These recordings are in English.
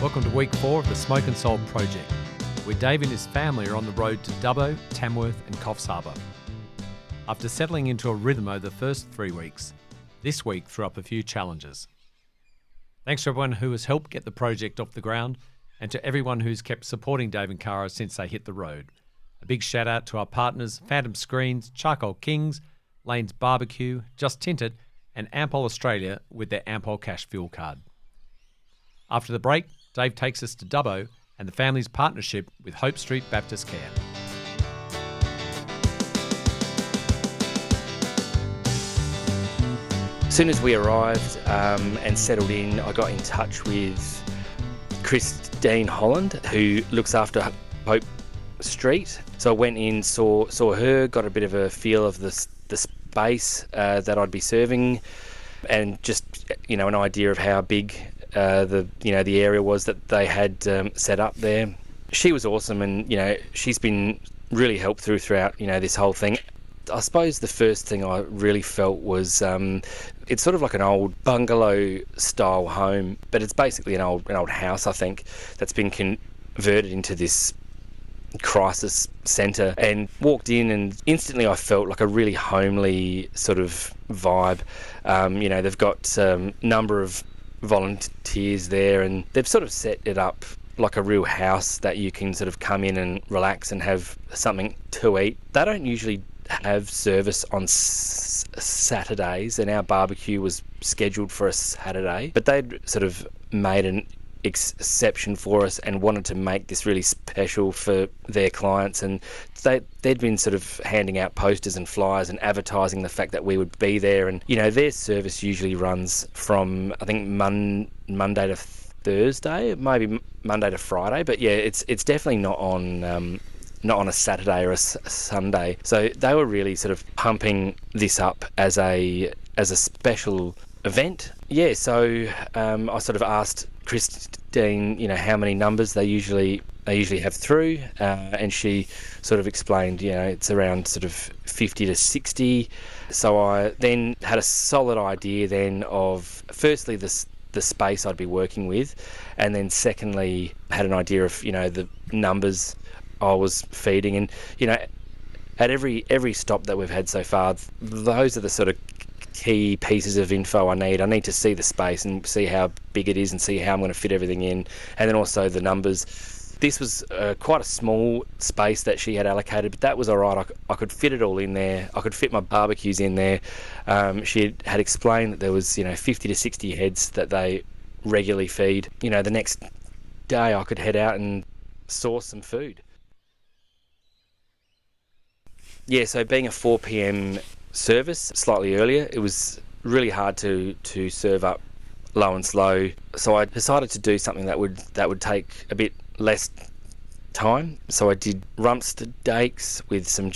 Welcome to week 4 of the Smoke and Salt Project, where Dave and his family are on the road to Dubbo, Tamworth and Coffs Harbour. After settling into a rhythm over the first 3 weeks, this week threw up a few challenges. Thanks to everyone who has helped get the project off the ground and to everyone who's kept supporting Dave and Cara since they hit the road. A big shout out to our partners Phantom Screens, Charcoal Kings, Lane's Barbecue, Just Tinted and Ampol Australia with their Ampol Cash Fuel Card. After the break, Dave takes us to Dubbo and the family's partnership with HopeStreet Baptist Care. As soon as we arrived and settled in, I got in touch with Kristine Holland, who looks after HopeStreet. So I went in, saw her, got a bit of a feel of the space that I'd be serving, and just an idea of how big the area was that they had set up there. She was awesome, and she's been really helpful throughout this whole thing. I suppose the first thing I really felt was it's sort of like an old bungalow style home, but it's basically an old house, I think, that's been converted into this crisis centre. And walked in and instantly I felt like a really homely sort of vibe. They've got a number of volunteers there, and they've sort of set it up like a real house that you can sort of come in and relax and have something to eat. They don't usually have service on Saturdays, and our barbecue was scheduled for a Saturday, but they'd sort of made an exception for us and wanted to make this really special for their clients, and they'd been sort of handing out posters and flyers and advertising the fact that we would be there. And their service usually runs from, I think, Monday to Thursday, maybe Monday to Friday, but yeah, it's definitely not on a Saturday or a Sunday. So they were really sort of pumping this up as a special event. Yeah, so I sort of asked Kristine, how many numbers they usually have through, and she sort of explained, it's around sort of 50 to 60. So I then had a solid idea then of, firstly, the space I'd be working with, and then secondly, had an idea of, the numbers I was feeding. And, at every stop that we've had so far, those are the sort of key pieces of info I need. I need to see the space and see how big it is and see how I'm going to fit everything in, and then also the numbers. This was quite a small space that she had allocated, but that was all right. I could fit it all in there. I could fit my barbecues in there. She had explained that there was 50 to 60 heads that they regularly feed. The next day I could head out and source some food. Yeah, so being a 4 p.m. service, slightly earlier, it was really hard to serve up low and slow. So I decided to do something that would take a bit less time. So I did rump steaks with some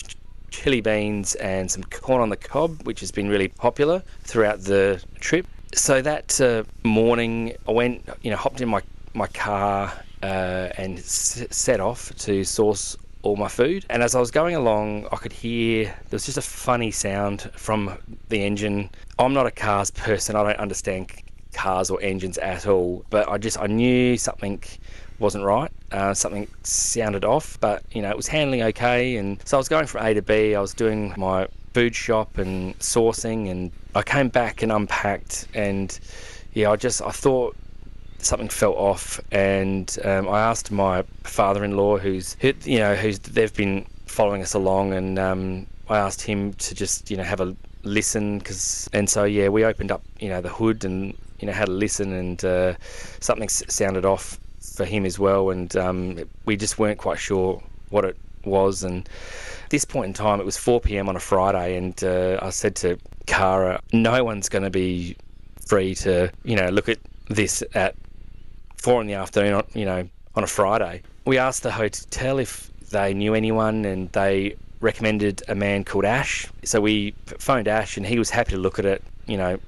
chili beans and some corn on the cob, which has been really popular throughout the trip. So that morning I went, hopped in my car and set off to source all my food. And as I was going along, I could hear there was just a funny sound from the engine. I'm not a cars person. I don't understand cars or engines at all, but I knew something wasn't right. Something sounded off, but it was handling okay. And so I was going from A to B. I was doing my food shop and sourcing, and I came back and unpacked, and I thought something fell off, and I asked my father-in-law, who's they've been following us along, and I asked him to just have a listen, so we opened up the hood and had a listen, and something sounded off for him as well, and we just weren't quite sure what it was. And at this point in time, it was 4 p.m. on a Friday, and I said to Cara, no one's going to be free to look at this at 4 in the afternoon, on a Friday. We asked the hotel if they knew anyone, and they recommended a man called Ash. So we phoned Ash, and he was happy to look at it,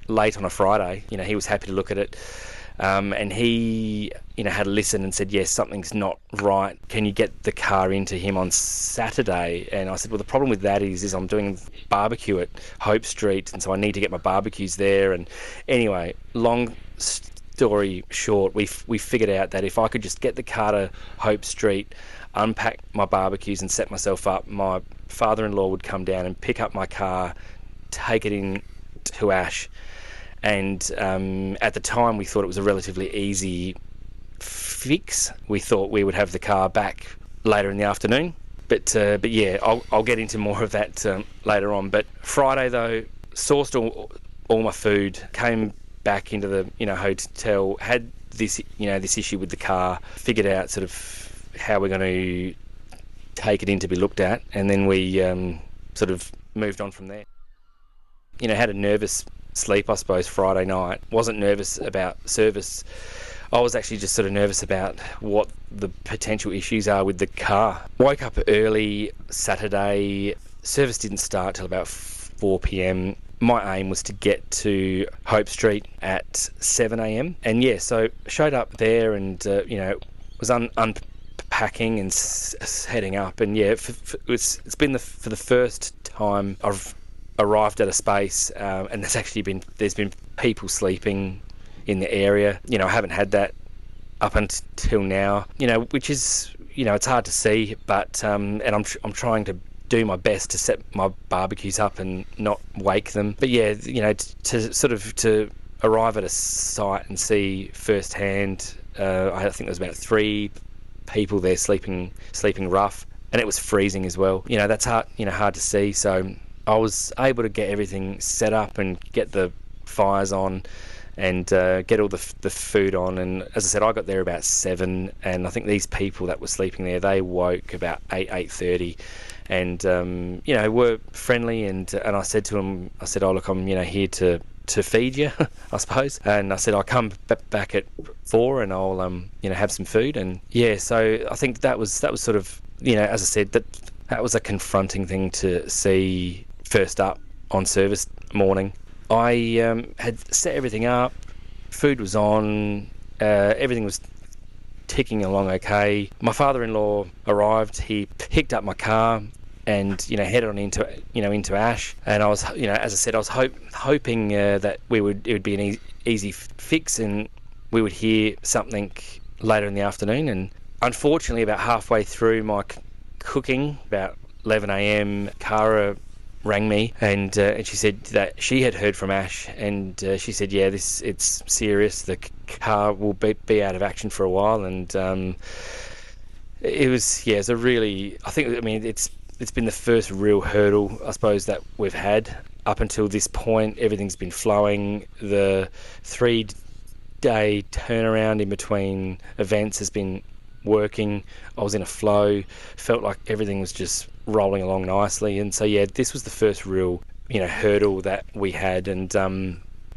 late on a Friday. He was happy to look at it. And he, had a listen and said, yes, something's not right. Can you get the car into him on Saturday? And I said, well, the problem with that is I'm doing barbecue at HopeStreet, and so I need to get my barbecues there. And anyway, long story short, we figured out that if I could just get the car to Hope Street, unpack my barbecues and set myself up, my father-in-law would come down and pick up my car, take it in to Ash. And at the time, we thought it was a relatively easy fix. We thought we would have the car back later in the afternoon. But yeah, I'll get into more of that later on. But Friday, though, sourced all my food, came back into the hotel, had this issue with the car, figured out sort of how we're going to take it in to be looked at, and then we sort of moved on from there. Had a nervous sleep, I suppose, Friday night. Wasn't nervous about service. I was actually just sort of nervous about what the potential issues are with the car. Woke up early Saturday. Service didn't start till about 4 p.m. My aim was to get to Hope Street at 7 a.m. And yeah, so showed up there and, was unpacking and heading up. And yeah, it's been for the first time I've arrived at a space and there's been people sleeping in the area. I haven't had that up until now, which is, it's hard to see, but and I'm trying to do my best to set my barbecues up and not wake them. But yeah, to arrive at a site and see firsthand, I think there was about 3 people there sleeping rough, and it was freezing as well. That's hard to see. So I was able to get everything set up and get the fires on and get all the food on. And as I said, I got there about 7, and I think these people that were sleeping there, they woke about 8:30, and were friendly. And I said to them, oh look, I'm here to feed you, I suppose. And I said I'll come back at 4 and I'll have some food. And yeah, so I think that was sort of, as I said, that was a confronting thing to see first up on service morning. I had set everything up, food was on, everything was ticking along okay. My father-in-law arrived, he picked up my car and headed on into Ash. And I was, as I said, I was hoping that it would be an easy fix and we would hear something later in the afternoon. And unfortunately, about halfway through my cooking, about 11 a.m, Cara rang me and she said that she had heard from Ash, and she said, yeah, it's serious. The car will be out of action for a while. And it's a really, it's been the first real hurdle, I suppose, that we've had up until this point. Everything's been flowing. The 3-day turnaround in between events has been working. I was in a flow, felt like everything was just rolling along nicely. And so yeah, this was the first real hurdle that we had, and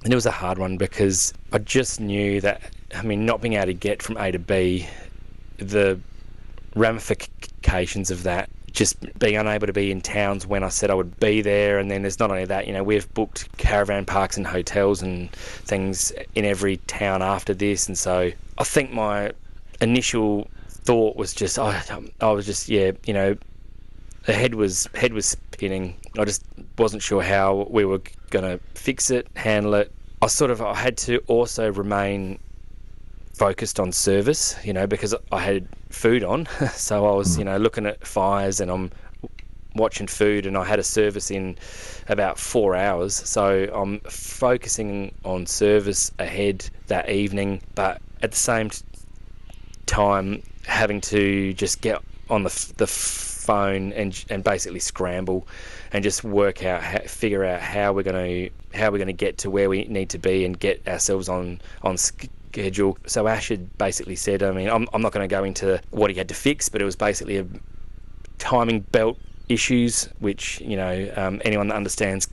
it was a hard one because I just knew that, not being able to get from A to B, the ramifications of that, just being unable to be in towns when I said I would be there. And then there's not only that, we've booked caravan parks and hotels and things in every town after this. And so I think my initial thought was just, I was just, the head was spinning. I just wasn't sure how we were going to fix it, handle it. I had to also remain focused on service, because I had food on. So I was, looking at fires and I'm watching food, and I had a service in about 4 hours. So I'm focusing on service ahead that evening, but at the same time having to just get on the phone and basically scramble and just figure out how we're going to get to where we need to be and get ourselves on schedule. So Ash had basically said, I'm not going to go into what he had to fix, but it was basically a timing belt issues, which anyone that understands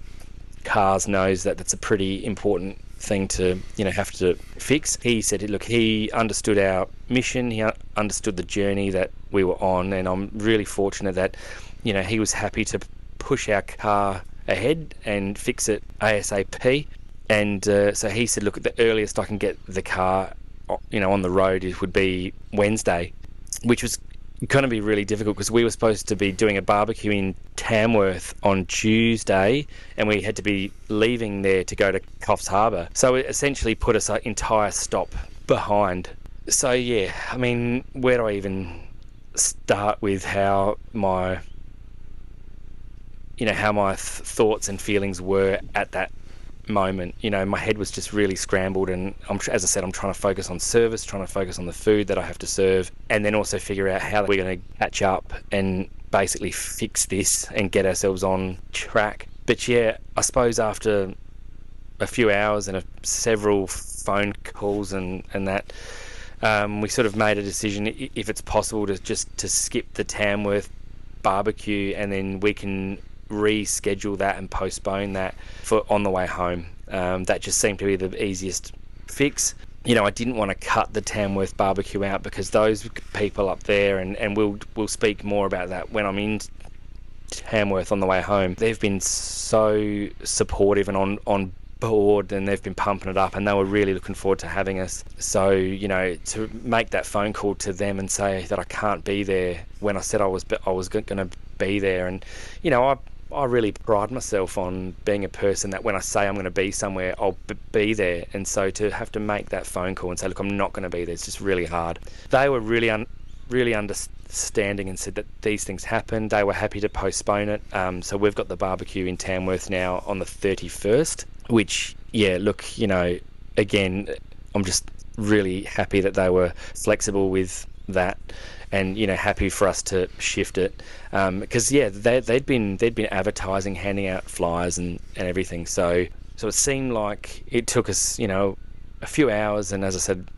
cars knows that that's a pretty important thing to have to fix. He said, look, he understood our mission, he understood the journey that we were on, and I'm really fortunate that he was happy to push our car ahead and fix it ASAP. And so he said, look, the earliest I can get the car on the road would be Wednesday, which was going to be really difficult because we were supposed to be doing a barbecue in Tamworth on Tuesday, and we had to be leaving there to go to Coffs Harbour. So it essentially put us an entire stop behind. So yeah, I mean, where do I even start with how my thoughts and feelings were at that moment? My head was just really scrambled, and as I said, I'm trying to focus on service, trying to focus on the food that I have to serve, and then also figure out how we're going to catch up and basically fix this and get ourselves on track. But yeah, I suppose after a few hours and several phone calls and that, we sort of made a decision, if it's possible, to skip the Tamworth barbecue, and then we can reschedule that and postpone that for on the way home. That just seemed to be the easiest fix. I didn't want to cut the Tamworth barbecue out because those people up there, and we'll speak more about that when I'm in Tamworth on the way home. They've been so supportive and on board, and they've been pumping it up, and they were really looking forward to having us. So to make that phone call to them and say that I can't be there when I said I was going to be there, and I really pride myself on being a person that when I say I'm going to be somewhere, I'll be there. And so to have to make that phone call and say, look, I'm not going to be there, it's just really hard. They were really understanding and said that these things happen. They were happy to postpone it. So we've got the barbecue in Tamworth now on the 31st, which, yeah, look, again, I'm just really happy that they were flexible with that, and happy for us to shift it, because they'd been advertising, handing out flyers and everything. So it seemed like it took us a few hours, and as I said,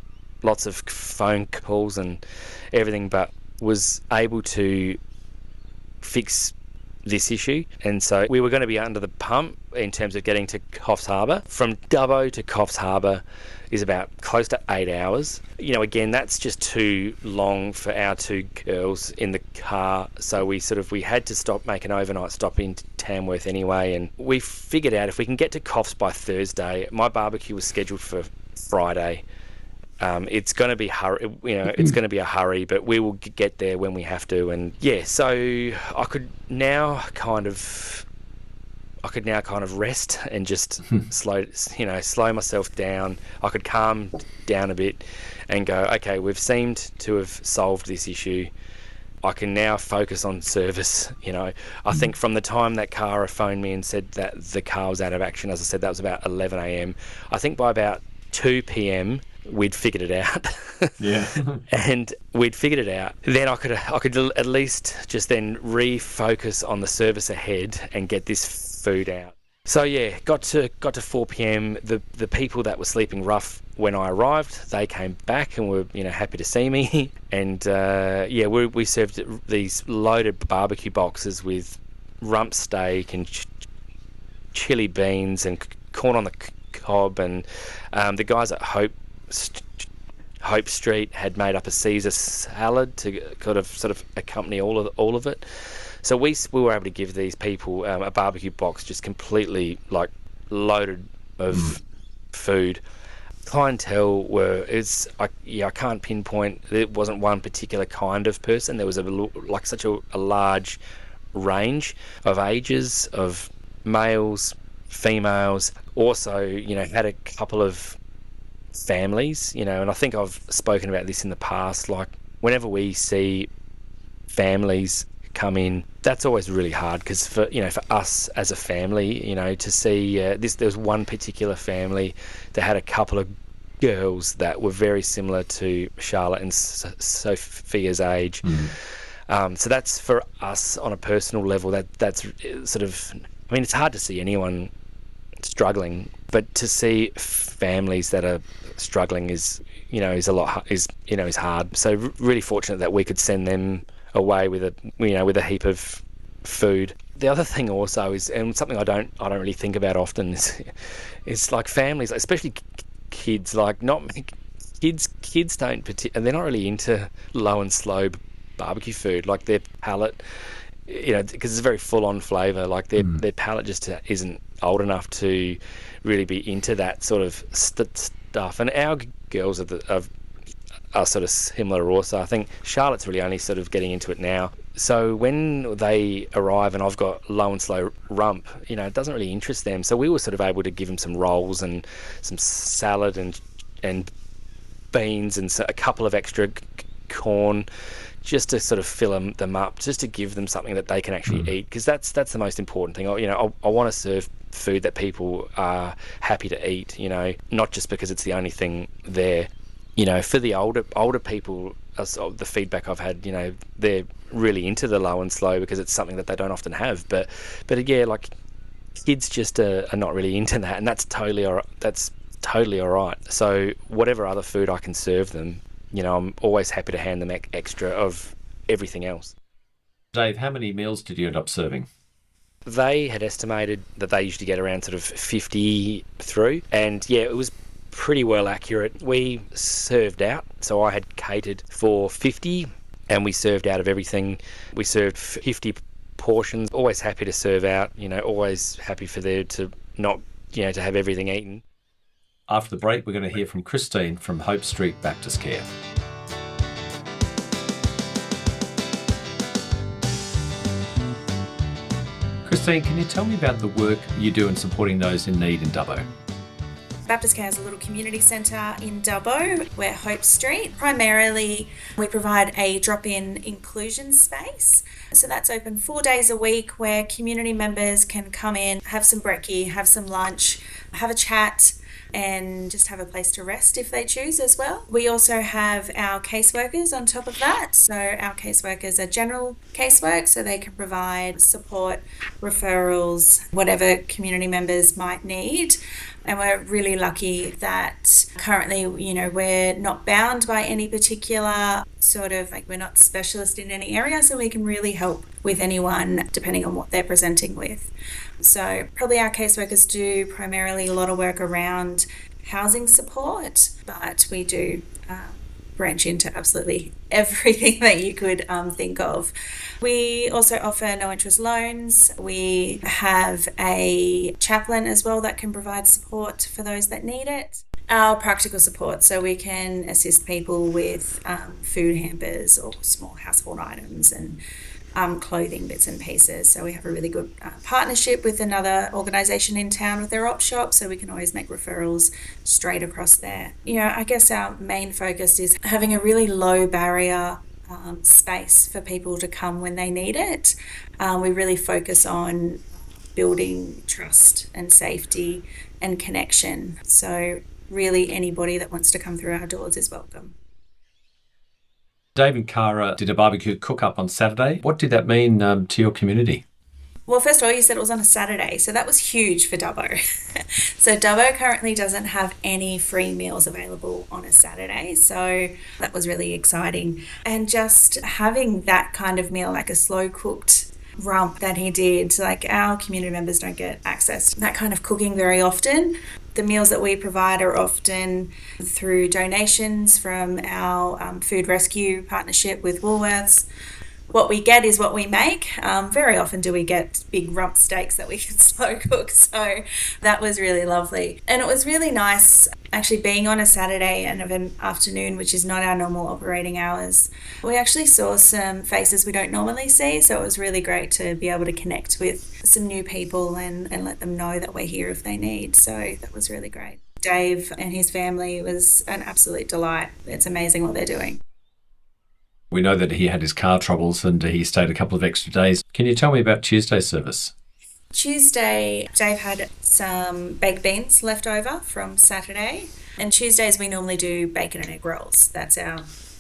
lots of phone calls and everything, but was able to fix this issue. And so we were going to be under the pump in terms of getting to Coffs Harbour. From Dubbo to Coffs Harbour is about close to 8 hours. Again, that's just too long for our two girls in the car. So we had to make an overnight stop in Tamworth anyway. And we figured out if we can get to Coffs by Thursday, my barbecue was scheduled for Friday. It's going to be it's going to be a hurry, but we will get there when we have to. And yeah, so I could now kind of rest and just slow myself down. I could calm down a bit and go, okay, we've seemed to have solved this issue. I can now focus on service. I think from the time that Cara phoned me and said that the car was out of action, as I said, that was about 11 a.m. I think by about 2 p.m. we'd figured it out. Yeah. And we'd figured it out. Then I could at least just then refocus on the service ahead and get this food out. So yeah, got to 4 p.m. The people that were sleeping rough when I arrived, they came back and were happy to see me. And we served these loaded barbecue boxes with rump steak and chili beans and corn on the cob, and the guys at HopeStreet had made up a Caesar salad to sort of accompany all of it. So we were able to give these people a barbecue box just completely loaded of food. Clientele I can't pinpoint. It wasn't one particular kind of person. There was such a large range of ages, of males, females. Also, had a couple of families, and I think I've spoken about this in the past. Like whenever we see families come in, that's always really hard because for us as a family, to see there was one particular family that had a couple of girls that were very similar to Charlotte and Sophia's age. So that's for us on a personal level. That's sort of, it's hard to see anyone struggling, but to see families that are struggling is hard. So really fortunate that we could send them away with a heap of food. The other thing also is, and something I don't really think about often, is like families, especially kids. Kids don't and they're not really into low and slow barbecue food. Like their palate, because it's very full on flavour. Like their palate just isn't old enough to really be into that sort of stuff. And our girls are are sort of similar also. I think Charlotte's really only sort of getting into it now. So when they arrive and I've got low and slow rump, it doesn't really interest them. So we were sort of able to give them some rolls and some salad and beans and a couple of extra corn, just to sort of fill them up, just to give them something that they can actually eat, because that's the most important thing. I want to serve food that people are happy to eat, not just because it's the only thing there. For the older people, the feedback I've had, they're really into the low and slow because it's something that they don't often have. But yeah, like kids just are not really into that, and that's totally all right. That's totally all right. So whatever other food I can serve them, I'm always happy to hand them extra of everything else. Dave, how many meals did you end up serving? They had estimated that they usually get around sort of 50 through, and yeah, it was pretty well accurate. We served out, so I had catered for 50 and we served out of everything. We served 50 portions. Always happy to serve out, always happy for there to not, to have everything eaten. After the break, we're going to hear from Kristine from HopeStreet Baptist Care. Kristine, can you tell me about the work you do in supporting those in need in Dubbo? Baptist Care is a little community centre in Dubbo. We're HopeStreet. Primarily, we provide a drop-in inclusion space. So that's open 4 days a week where community members can come in, have some brekkie, have some lunch, have a chat, and just have a place to rest if they choose as well. We also have our caseworkers on top of that. So our caseworkers are general casework, so they can provide support, referrals, whatever community members might need. And we're really lucky that currently, we're not bound by any particular we're not specialist in any area, so we can really help with anyone depending on what they're presenting with. So probably our caseworkers do primarily a lot of work around housing support, but we do branch into absolutely everything that you could think of. We also offer no interest loans. We have a chaplain as well that can provide support for those that need it. Our practical support, so we can assist people with food hampers or small household items and clothing bits and pieces. So we have a really good partnership with another organisation in town with their op shop, so we can always make referrals straight across there. I guess our main focus is having a really low barrier space for people to come when they need it. We really focus on building trust and safety and connection. So really anybody that wants to come through our doors is welcome. Dave and Cara did a barbecue cook-up on Saturday. What did that mean to your community? Well, first of all, you said it was on a Saturday, so that was huge for Dubbo. So Dubbo currently doesn't have any free meals available on a Saturday, so that was really exciting. And just having that kind of meal, like a slow-cooked rump that he did, like our community members don't get access to that kind of cooking very often. The meals that we provide are often through donations from our food rescue partnership with Woolworths. What we get is what we make. Very often do we get big rump steaks that we can slow cook, so that was really lovely. And it was really nice actually being on a Saturday and of an afternoon, which is not our normal operating hours. We actually saw some faces we don't normally see, so it was really great to be able to connect with some new people and let them know that we're here if they need. So that was really great. Dave and his family was an absolute delight. It's amazing what they're doing. We know that he had his car troubles and he stayed a couple of extra days. Can you tell me about Tuesday's service? Tuesday, Dave had some baked beans left over from Saturday. And Tuesdays we normally do bacon and egg rolls.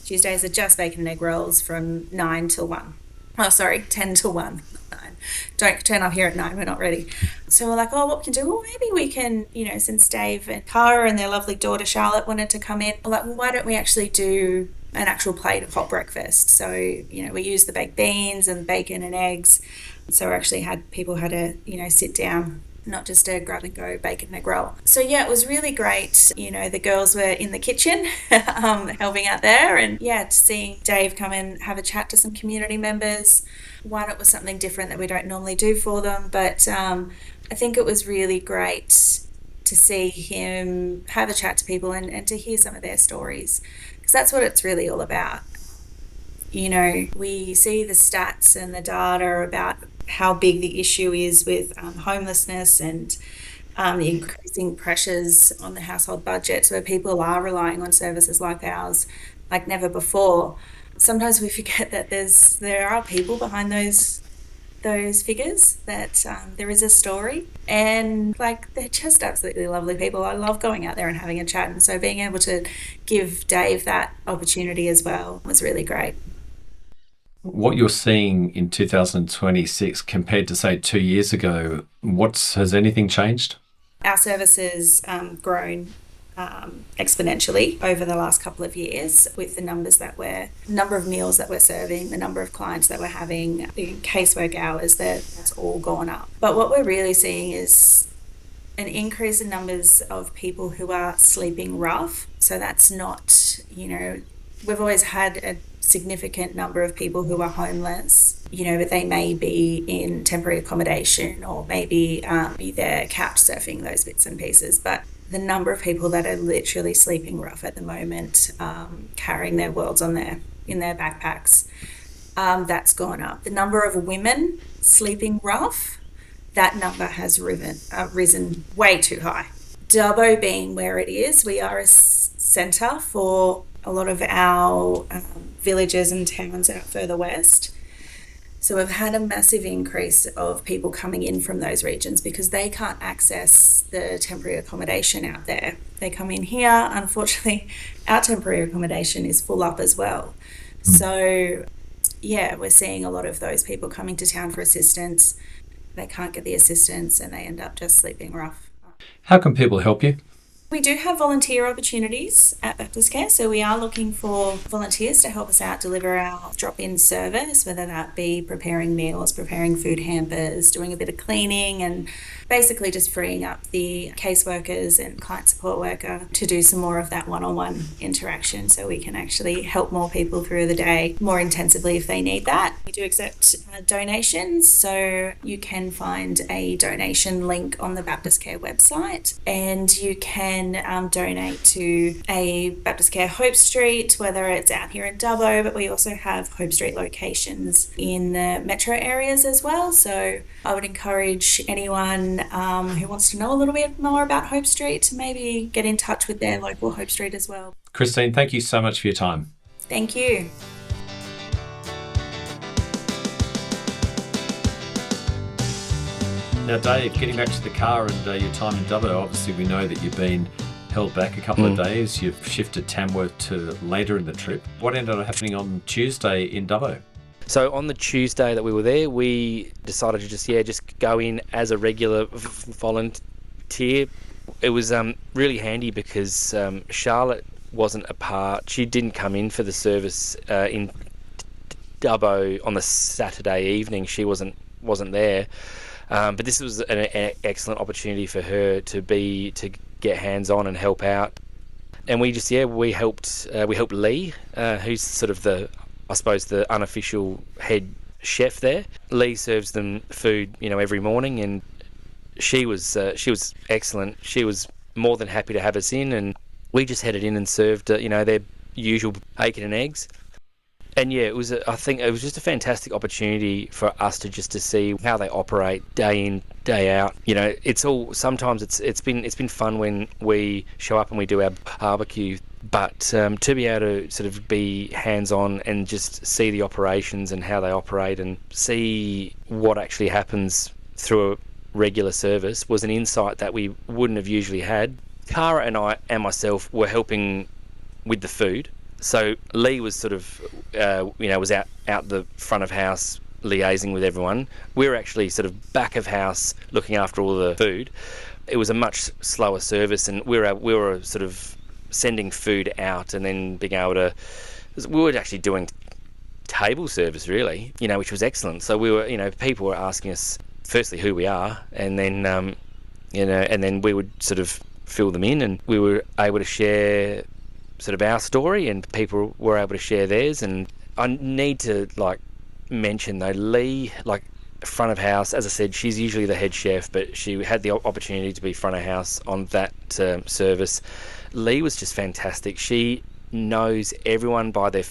Tuesdays are just bacon and egg rolls from 9 till 1. Oh, sorry, 10 till 1. 9. Don't turn up here at 9, we're not ready. So we're like, what we can do? Well, maybe we can, since Dave and Cara and their lovely daughter Charlotte wanted to come in, we're like, well, why don't we actually do an actual plate of hot breakfast? So, we used the baked beans and bacon and eggs. So we actually had people had to, sit down, not just a grab and go bacon and egg roll. So yeah, it was really great. The girls were in the kitchen helping out there, and seeing Dave come and have a chat to some community members. One, it was something different that we don't normally do for them, but I think it was really great to see him have a chat to people and to hear some of their stories. because that's what it's really all about. You know, we see the stats and the data about how big the issue is with homelessness and the increasing pressures on the household budgets where people are relying on services like ours like never before. Sometimes we forget that there are people behind those figures, that there is a story, and like they're just absolutely lovely people. I love going out there and having a chat, and so being able to give Dave that opportunity as well was really great. What you're seeing in 2026 compared to, say, 2 years ago, has anything changed? Our service has grown exponentially over the last couple of years with the number of meals that we're serving, the number of clients that we're having, the casework hours, that's all gone up. But what we're really seeing is an increase in numbers of people who are sleeping rough. So that's not, we've always had a significant number of people who are homeless, but they may be in temporary accommodation or maybe they're couch surfing, those bits and pieces. But the number of people that are literally sleeping rough at the moment, carrying their worlds in their backpacks, that's gone up. The number of women sleeping rough, that number has risen way too high. Dubbo being where it is, we are a centre for a lot of our villages and towns out further west. So we've had a massive increase of people coming in from those regions because they can't access the temporary accommodation out there. They come in here. Unfortunately, our temporary accommodation is full up as well. So, yeah, we're seeing a lot of those people coming to town for assistance. They can't get the assistance and they end up just sleeping rough. How can people help you? We do have volunteer opportunities at Baptist Care, so we are looking for volunteers to help us out deliver our drop-in service, whether that be preparing meals, preparing food hampers, doing a bit of cleaning, and basically just freeing up the caseworkers and client support worker to do some more of that one-on-one interaction so we can actually help more people through the day more intensively if they need that. We do accept donations, so you can find a donation link on the Baptist Care website, and you can donate to a Baptist Care HopeStreet, whether it's out here in Dubbo, but we also have HopeStreet locations in the metro areas as well. So I would encourage anyone who wants to know a little bit more about HopeStreet to maybe get in touch with their local HopeStreet as well. Kristine, thank you so much for your time. Thank you. Now, Dave, getting back to the car and your time in Dubbo, obviously we know that you've been held back a couple of days. You've shifted Tamworth to later in the trip. What ended up happening on Tuesday in Dubbo? So on the Tuesday that we were there, we decided to just go in as a regular volunteer. It was really handy because Charlotte wasn't a part. She didn't come in for the service in Dubbo on the Saturday evening. She wasn't there. But this was an excellent opportunity for her to get hands on and help out. And we helped Lee, who's sort of the unofficial head chef there. Lee serves them food, every morning, and she was excellent. She was more than happy to have us in, and we just headed in and served their usual bacon and eggs. And yeah, I think it was just a fantastic opportunity for us to see how they operate day in, day out. Sometimes it's been fun when we show up and we do our barbecue, but to be able to sort of be hands-on and just see the operations and how they operate and see what actually happens through a regular service was an insight that we wouldn't have usually had. Cara and I and myself were helping with the food. So Lee was sort of, was out the front of house liaising with everyone. We were actually sort of back of house looking after all the food. It was a much slower service, and we were sort of sending food out and then being able to. We were actually doing table service really, which was excellent. So we were, people were asking us firstly who we are, and then, and then we would sort of fill them in, and we were able to share sort of our story, and people were able to share theirs. And I need to mention though, Lee, front of house, as I said, she's usually the head chef, but she had the opportunity to be front of house on that service. Lee was just fantastic. She knows everyone by their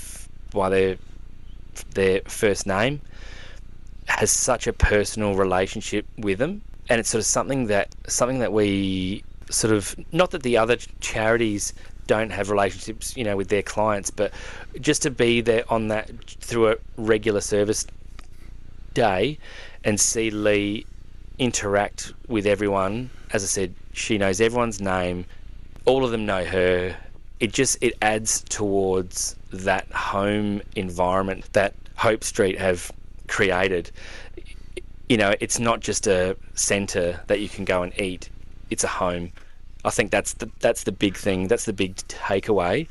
first name, has such a personal relationship with them, and it's sort of something that we sort of, not that the other charities don't have relationships, with their clients, but just to be there on that through a regular service day and see Lee interact with everyone. As I said, she knows everyone's name, all of them know her. It adds towards that home environment that HopeStreet have created. It's not just a centre that you can go and eat, it's a home. I think that's the big thing. That's the big takeaway,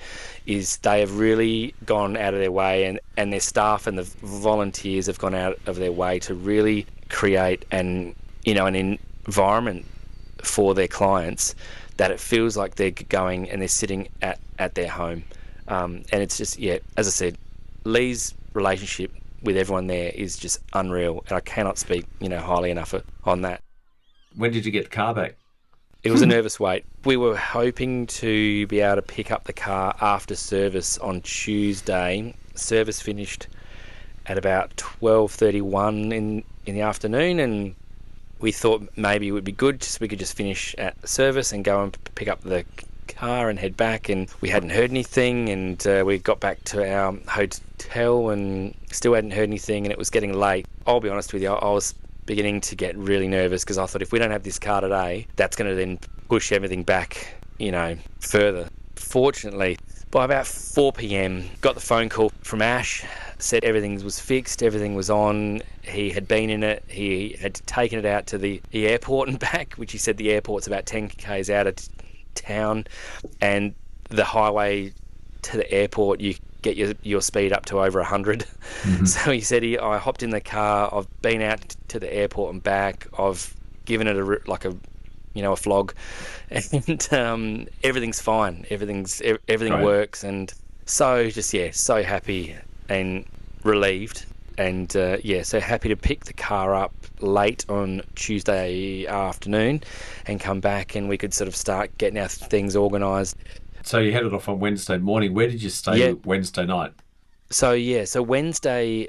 is they have really gone out of their way, and their staff and the volunteers have gone out of their way to really create an environment for their clients that it feels like they're going and they're sitting at their home. And it's just, as I said, Lee's relationship with everyone there is just unreal, and I cannot speak highly enough on that. When did you get the car back? It was a nervous wait. We were hoping to be able to pick up the car after service on Tuesday. Service finished at about 12:31 in the afternoon, and we thought maybe it would be good we could just finish at service and go and pick up the car and head back. And we hadn't heard anything, and we got back to our hotel and still hadn't heard anything, and it was getting late. I'll be honest with you, I was beginning to get really nervous, because I thought if we don't have this car today, that's going to then push everything back, further. Fortunately, by about 4 p.m, got the phone call from Ash, said everything was fixed, everything was on. He had been in it, he had taken it out to the airport and back, which he said the airport's about 10 k's out of town, and the highway to the airport, you get your speed up to over 100. Mm-hmm. So he said, I hopped in the car, I've been out to the airport and back, I've given it a flog, and everything's fine, everything right. Works, and so just so happy and relieved, and so happy to pick the car up late on Tuesday afternoon and come back, and we could sort of start getting our things organised. So you headed off on Wednesday morning. Where did you stay Wednesday night? So Wednesday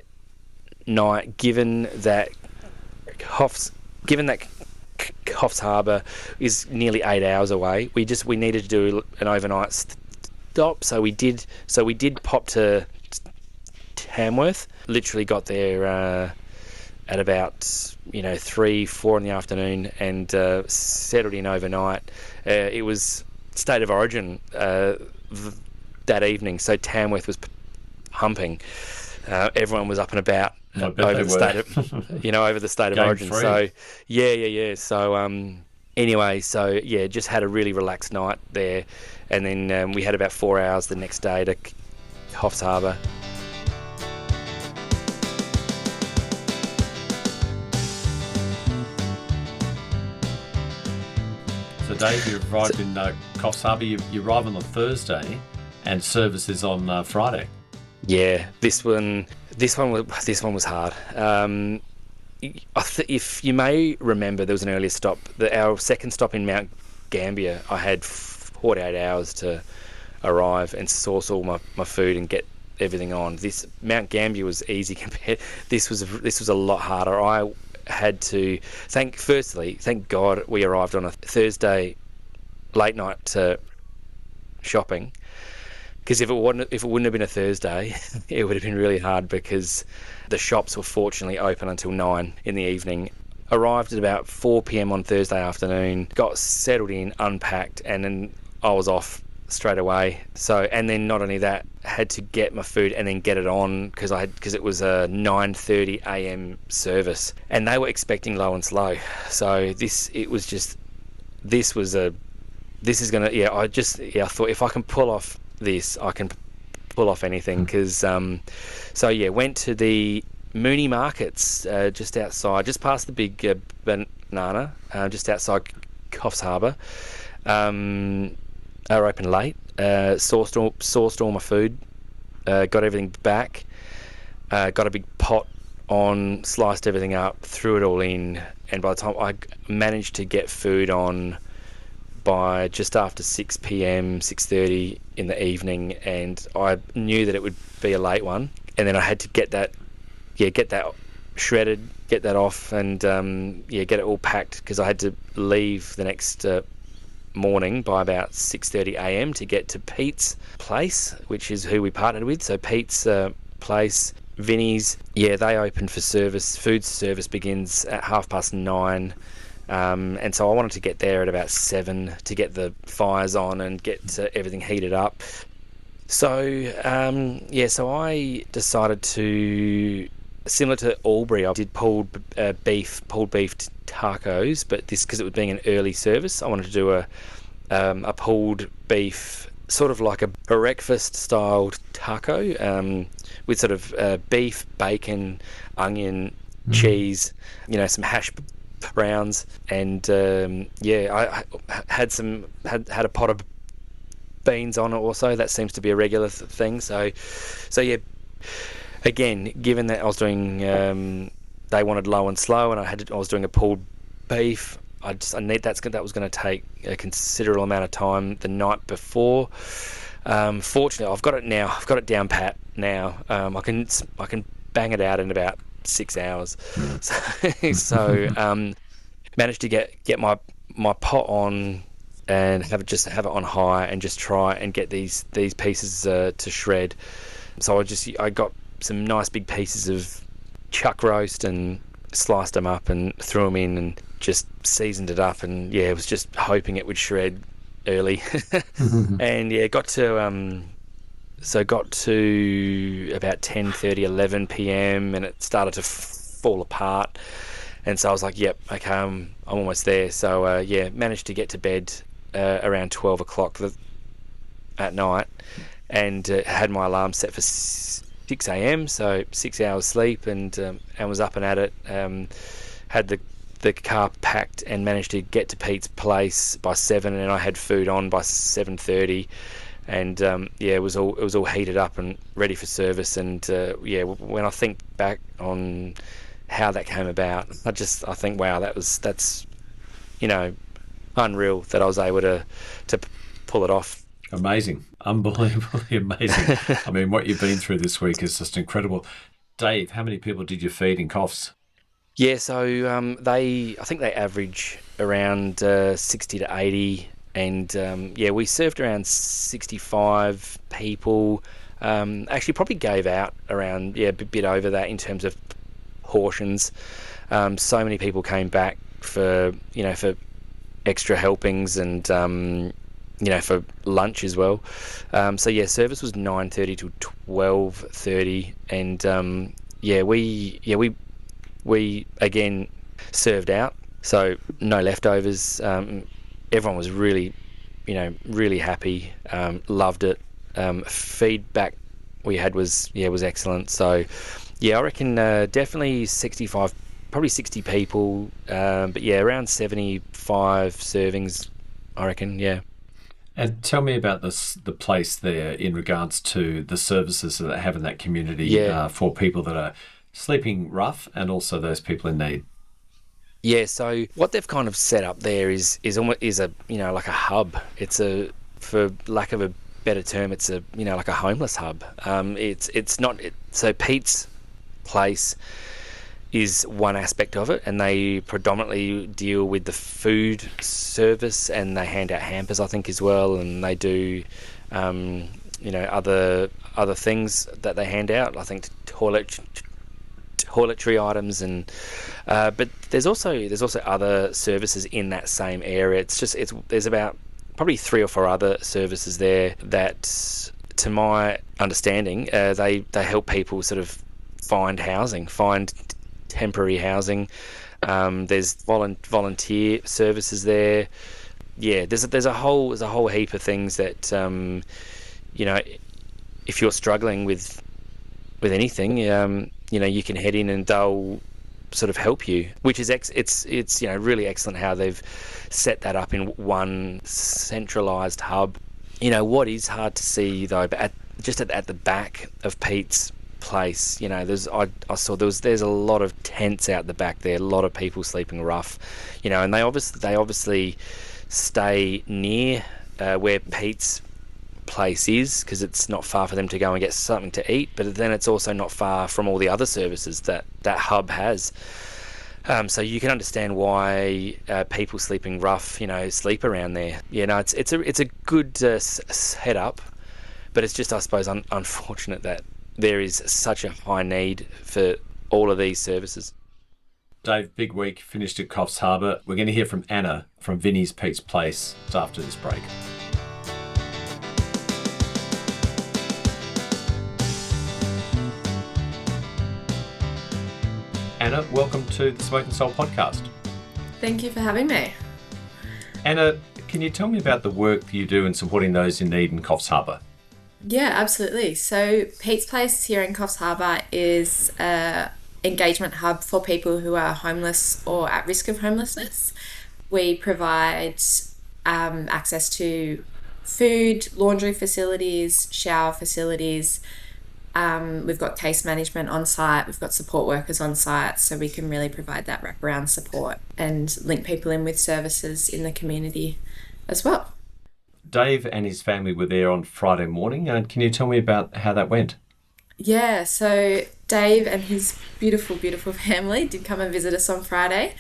night, given that Coffs Harbour is nearly 8 hours away, we needed to do an overnight stop. So we did pop to Tamworth. Literally got there at about 3-4 in the afternoon, and settled in overnight. It was State of Origin that evening, so Tamworth was humping. Everyone was up and about over the state of Origin. Free. So So anyway, just had a really relaxed night there, and then we had about 4 hours the next day to Coffs Harbour. So Dave, you arrived in Coffs Harbour. You arrive on the Thursday, and service is on Friday. Yeah, this one was hard. If you may remember, there was an earlier stop. Our second stop in Mount Gambier, I had 48 hours to arrive and source all my food and get everything on. This Mount Gambier was easy compared. This was a lot harder. I had to thank God we arrived on a Thursday late night shopping, because if it wouldn't have been a Thursday, it would have been really hard, because the shops were fortunately open until 9 in the evening. Arrived at about 4 p.m. on Thursday afternoon, got settled in, unpacked, and then I was off straight away. So, and then not only that, had to get my food and then get it on, because it was a 9:30 a.m. service, and they were expecting low and slow. So I thought if I can pull off this, I can pull off anything, because went to the Mooney Markets just past the big banana, just outside Coffs Harbour. They were open late, sourced all my food, got everything back, got a big pot on, sliced everything up, threw it all in, and by the time I managed to get food on by just after 6 p.m, 6:30 in the evening, and I knew that it would be a late one, and then I had to get that shredded, get that off, and get it all packed, because I had to leave the next morning by about 6:30 a.m. to get to Pete's place, which is who we partnered with. So Pete's place, Vinnies, they open for service. Food service begins at 9:30. And so I wanted to get there at about 7 to get the fires on and get everything heated up. So, so I decided to, similar to Albury, I did pulled beef tacos, but this, because it was being an early service, I wanted to do a pulled beef, sort of like a breakfast style taco, with sort of beef, bacon, onion, cheese, some hash browns, and I had a pot of beans on it also. That seems to be a regular thing. So again, given that I was doing, they wanted low and slow, and I was doing a pulled beef. That was going to take a considerable amount of time the night before. Fortunately, I've got it now. I've got it down pat now. I can bang it out in about 6 hours. So managed to get my pot on and have it on high, and just try and get these pieces to shred. So I got some nice big pieces of chuck roast and sliced them up and threw them in and just seasoned it up, and was just hoping it would shred early. And got to about 10:30, 11 p.m, and it started to fall apart, and so I was like, yep, okay, I'm almost there. So managed to get to bed around 12 o'clock at night, and had my alarm set for 6 a.m, so 6 hours sleep, and was up and at it. Had the car packed and managed to get to Pete's place by 7, and I had food on by 7:30, and it was all heated up and ready for service. And when I think back on how that came about, I think, wow, that's unreal that I was able to pull it off. Amazing, unbelievably amazing. I mean, what you've been through this week is just incredible. Dave, how many people did you feed in Coffs? Yeah, so I think they average around 60 to 80, and we served around 65 people. Actually, probably gave out around a bit over that in terms of portions. So many people came back for extra helpings, and for lunch as well. Service was 9:30 to 12:30, and we again served out, so no leftovers. Everyone was really happy, loved it. Feedback we had was excellent. So I reckon definitely 65, probably 60 people, but around 75 servings, I reckon. Yeah. And tell me about the place there in regards to the services that they have in that community for people that are sleeping rough, and also those people in need. Yeah, so what they've kind of set up there is a like a hub. It's for lack of a better term, it's a like a homeless hub. It's not so Pete's place is one aspect of it, and they predominantly deal with the food service, and they hand out hampers, I think, as well, and they do other things that they hand out. I think toiletry items, and but there's also other services in that same area. There's about probably 3 or 4 other services there that, to my understanding, they help people sort of find temporary housing. There's volunteer services there. Yeah, there's a whole heap of things that if you're struggling with anything, you can head in and they'll sort of help you, which is it's really excellent how they've set that up in one centralised hub. What is hard to see though, but at the back of Pete's place, there's a lot of tents out the back there, a lot of people sleeping rough, and they obviously stay near where Pete's place is, because it's not far for them to go and get something to eat, but then it's also not far from all the other services that hub has. So you can understand why people sleeping rough, sleep around there. It's a good setup, but it's just, I suppose, unfortunate that there is such a high need for all of these services. Dave, big week finished at Coffs Harbour. We're going to hear from Anna from Vinnies Pete's Place after this break. Anna, welcome to the Smoke and Soul podcast. Thank you for having me. Anna, can you tell me about the work you do in supporting those in need in Coffs Harbour? Yeah, absolutely. So Pete's Place here in Coffs Harbour is an engagement hub for people who are homeless or at risk of homelessness. We provide access to food, laundry facilities, shower facilities. We've got case management on site, we've got support workers on site, so we can really provide that wraparound support and link people in with services in the community as well. Dave and his family were there on Friday morning. Can you tell me about how that went? Yeah, so Dave and his beautiful, beautiful family did come and visit us on Friday.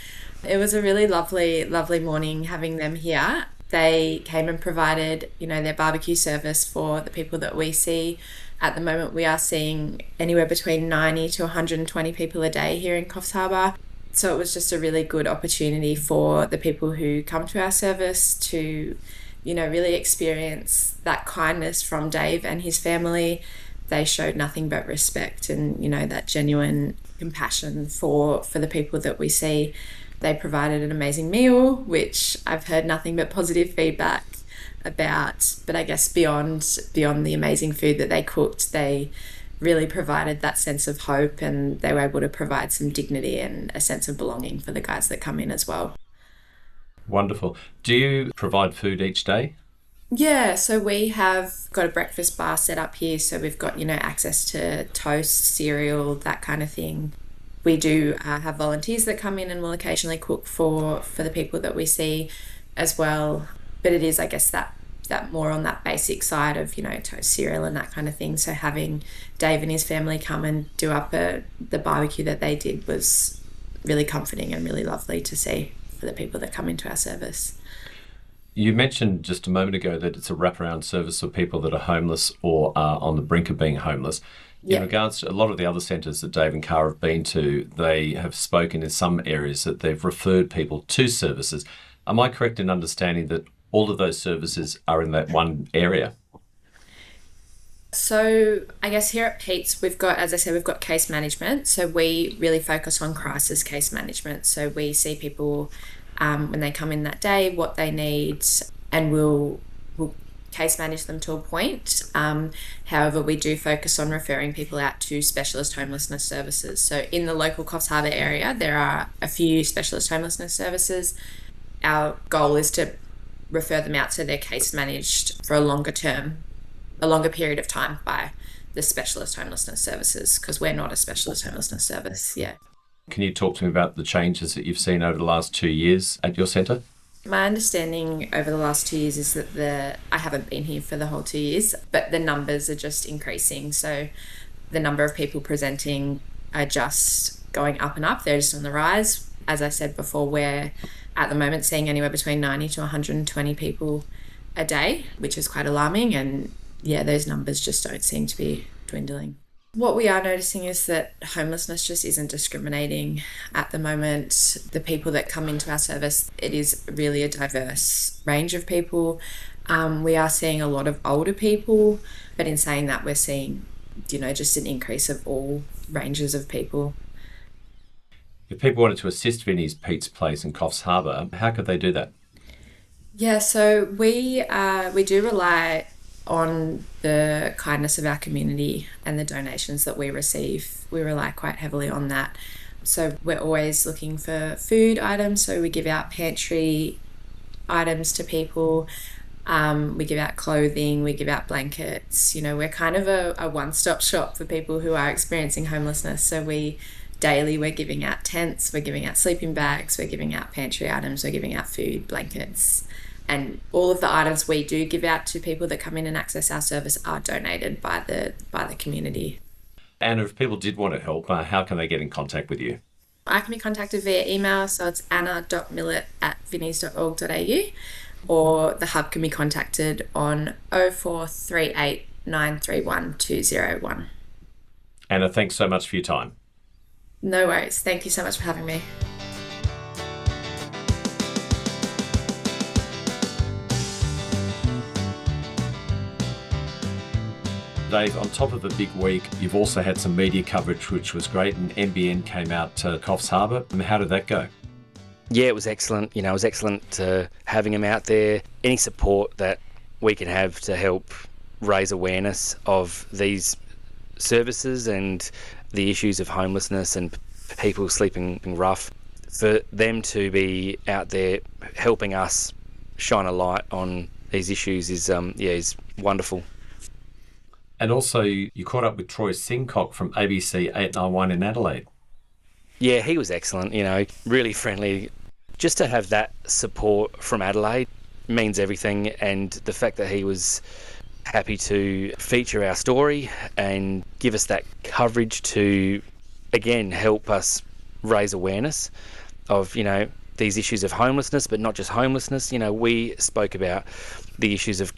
It was a really lovely, lovely morning having them here. They came and provided, their barbecue service for the people that we see. At the moment, we are seeing anywhere between 90 to 120 people a day here in Coffs Harbour. So it was just a really good opportunity for the people who come to our service to, really experience that kindness from Dave and his family. They showed nothing but respect and, that genuine compassion for the people that we see. They provided an amazing meal, which I've heard nothing but positive feedback about, but I guess beyond the amazing food that they cooked, they really provided that sense of hope, and they were able to provide some dignity and a sense of belonging for the guys that come in as well. Wonderful. Do you provide food each day? Yeah, so we have got a breakfast bar set up here, so we've got, access to toast, cereal, that kind of thing. We do have volunteers that come in and will occasionally cook for the people that we see as well. But it is, I guess, that more on that basic side of, toast, cereal and that kind of thing. So having Dave and his family come and do up the barbecue that they did was really comforting and really lovely to see for the people that come into our service. You mentioned just a moment ago that it's a wraparound service for people that are homeless or are on the brink of being homeless. In regards to a lot of the other centres that Dave and Cara have been to, they have spoken in some areas that they've referred people to services. Am I correct in understanding that all of those services are in that one area? So I guess here at Pete's, we've got, as I said, we've got case management. So we really focus on crisis case management. So we see people when they come in that day, what they need, and we'll case manage them to a point. However, we do focus on referring people out to specialist homelessness services. So in the local Coffs Harbour area, there are a few specialist homelessness services. Our goal is to refer them out so they're case managed for a longer period of time by the specialist homelessness services, because we're not a specialist homelessness service. Yeah. Can you talk to me about the changes that you've seen over the last 2 years at your centre? My understanding over the last 2 years is that I haven't been here for the whole 2 years, but the numbers are just increasing. So the number of people presenting are just going up and up. They're just on the rise. As I said before, we're at the moment seeing anywhere between 90 to 120 people a day, which is quite alarming. And yeah, those numbers just don't seem to be dwindling. What we are noticing is that homelessness just isn't discriminating at the moment. The people that come into our service, it is really a diverse range of people. We are seeing a lot of older people, but in saying that, we're seeing, just an increase of all ranges of people. If people wanted to assist Vinnies Pete's Place in Coffs Harbour, how could they do that? Yeah, so we do rely on the kindness of our community and the donations that we receive. We rely quite heavily on that. So we're always looking for food items. So we give out pantry items to people. We give out clothing, we give out blankets. We're kind of a one-stop shop for people who are experiencing homelessness. So we're giving out tents, we're giving out sleeping bags, we're giving out pantry items, we're giving out food, blankets. And all of the items we do give out to people that come in and access our service are donated by the community. And if people did want to help, how can they get in contact with you? I can be contacted via email, so it's anna.millett@vinnies.org.au, or the hub can be contacted on 0438 931 201. Anna, thanks so much for your time. No worries. Thank you so much for having me. Dave, on top of a big week, you've also had some media coverage, which was great, and NBN came out to Coffs Harbour. And how did that go? Yeah, it was excellent. It was excellent having him out there. Any support that we can have to help raise awareness of these services and the issues of homelessness and people sleeping rough, for them to be out there helping us shine a light on these issues is wonderful. And also, you caught up with Troy Sincock from ABC 891 in Adelaide. Yeah, he was excellent, really friendly. Just to have that support from Adelaide means everything, and the fact that he was happy to feature our story and give us that coverage to, again, help us raise awareness of, these issues of homelessness, but not just homelessness. We spoke about the issues of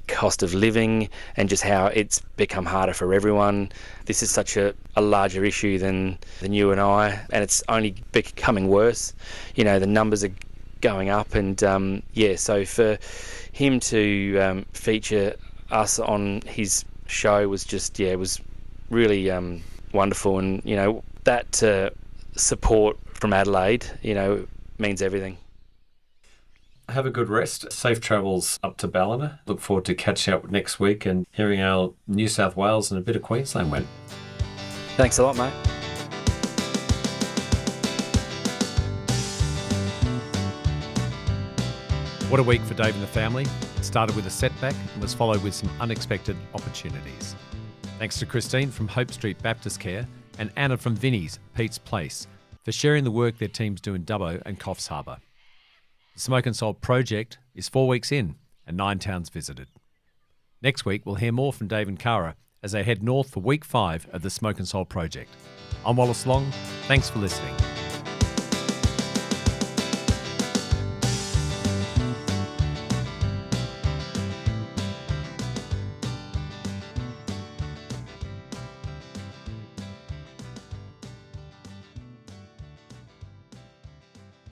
cost of living and just how it's become harder for everyone. This is such a larger issue than you and I, and it's only becoming worse. The numbers are going up, and so for him to feature us on his show was just, it was really wonderful, and that support from Adelaide, means everything. Have a good rest. Safe travels up to Ballina. Look forward to catching up next week and hearing how New South Wales and a bit of Queensland went. Thanks a lot, mate. What a week for Dave and the family. It started with a setback and was followed with some unexpected opportunities. Thanks to Kristine from HopeStreet Baptist Care and Anna from Vinnies, Pete's Place, for sharing the work their teams do in Dubbo and Coffs Harbour. The Smoke and Soul project is 4 weeks in and 9 towns visited. Next week, we'll hear more from Dave and Cara as they head north for week 5 of the Smoke and Soul project. I'm Wallace Long. Thanks for listening.